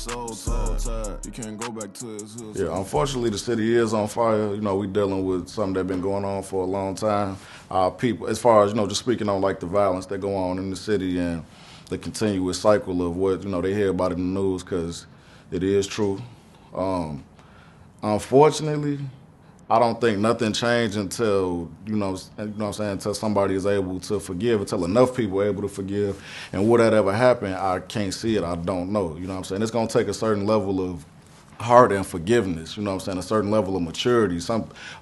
so tired. You can't go back to his hood. Yeah, unfortunately, the city is on fire. You know, we dealing with something that's been going on for a long time. Our people, as far as, you know, just speaking on like the violence that go on in the city and the continuous cycle of what, you know, they hear about in the news, because it is true. Unfortunately, I don't think nothing changed until, you know what I'm saying, until somebody is able to forgive, until enough people are able to forgive. And would that ever happen? I can't see it. I don't know. You know what I'm saying? It's going to take a certain level of heart and forgiveness, you know what I'm saying, a certain level of maturity.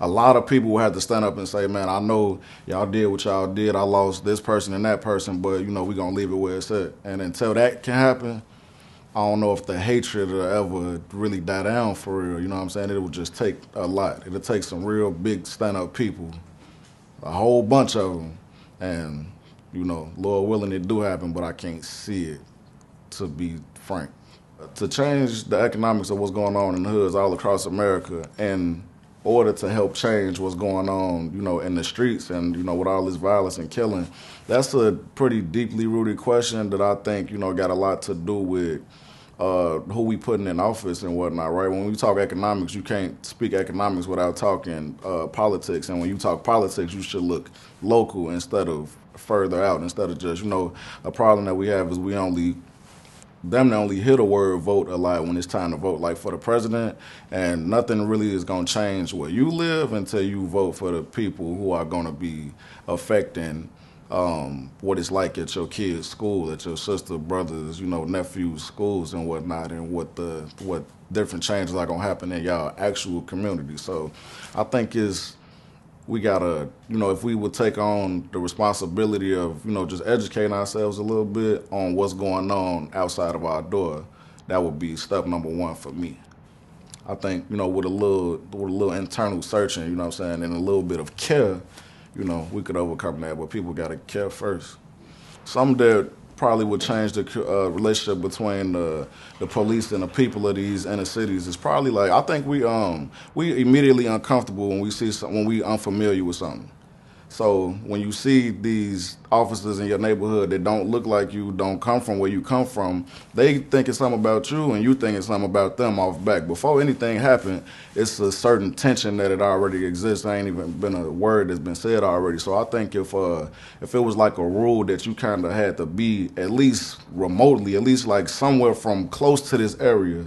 A lot of people will have to stand up and say, man, I know y'all did what y'all did. I lost this person and that person, but, you know, we're going to leave it where it's at. And until that can happen, I don't know if the hatred will ever really die down for real. You know what I'm saying? It will just take a lot. It'll take some real big stand-up people, a whole bunch of them. And, you know, Lord willing, it do happen, but I can't see it, to be frank. To change the economics of what's going on in the hoods all across America in order to help change what's going on, you know, in the streets and, you know, with all this violence and killing, that's a pretty deeply rooted question that I think, you know, got a lot to do with who we putting in office and whatnot, right? When we talk economics, you can't speak economics without talking politics. And when you talk politics, you should look local instead of further out, instead of just, you know, a problem that we have is we only hear the word vote a lot when it's time to vote, like for the president, and nothing really is going to change where you live until you vote for the people who are going to be affecting what it's like at your kids' school, at your sister, brothers, you know, nephews' schools and whatnot, and what different changes are going to happen in y'all actual community. So I think we gotta, you know, if we would take on the responsibility of, you know, just educating ourselves a little bit on what's going on outside of our door, that would be step number one for me. I think, you know, with a little internal searching, you know what I'm saying, and a little bit of care, you know, we could overcome that, but people gotta care first. Something that probably would change the relationship between the police and the people of these inner cities is probably like, I think we immediately uncomfortable when we unfamiliar with something. So when you see these officers in your neighborhood that don't look like you, don't come from where you come from, they thinking something about you and you thinking something about them off back. Before anything happened, it's a certain tension that it already exists. There ain't even been a word that's been said already. So I think if it was like a rule that you kind of had to be at least remotely, at least like somewhere from close to this area,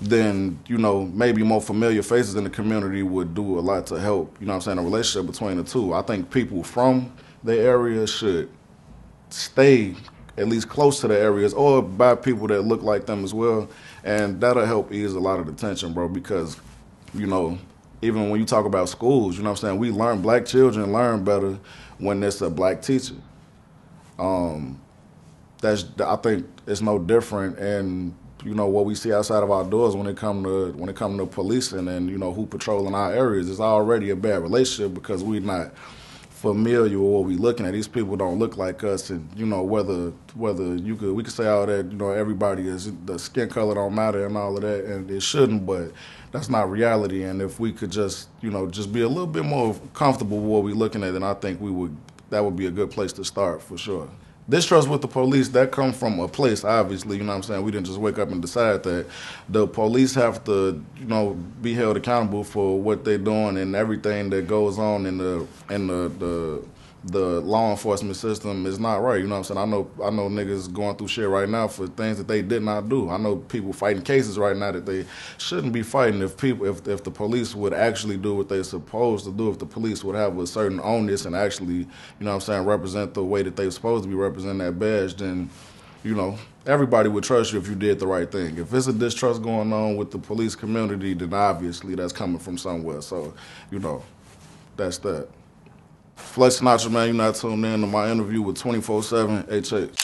then, you know, maybe more familiar faces in the community would do a lot to help, you know what I'm saying, a relationship between the two. I think people from the area should stay at least close to the areas or by people that look like them as well, and that'll help ease a lot of the tension, bro, because, you know, even when you talk about schools, you know what I'm saying, black children learn better when there's a black teacher. I think it's no different in, you know, what we see outside of our doors when it come to policing and, you know, who patrolling our areas. It's already a bad relationship because we're not familiar with what we looking at. These people don't look like us, and, you know, whether we could say all that, you know, everybody is, the skin color don't matter and all of that, and it shouldn't, but that's not reality. And if we could just, you know, just be a little bit more comfortable with what we're looking at, then I think that would be a good place to start for sure. Distrust with the police, that comes from a place, obviously, you know what I'm saying? We didn't just wake up and decide that. The police have to, you know, be held accountable for what they're doing and everything that goes on in the law enforcement system is not right, you know what I'm saying? I know niggas going through shit right now for things that they did not do. I know people fighting cases right now that they shouldn't be fighting. If the police would actually do what they're supposed to do, if the police would have a certain onus and actually, you know what I'm saying, represent the way that they're supposed to be representing that badge, then, you know, everybody would trust you if you did the right thing. If there's a distrust going on with the police community, then obviously that's coming from somewhere. So, you know, that's that. Flex Sinatra, man, you're not tuned in to my interview with 24/7 HH.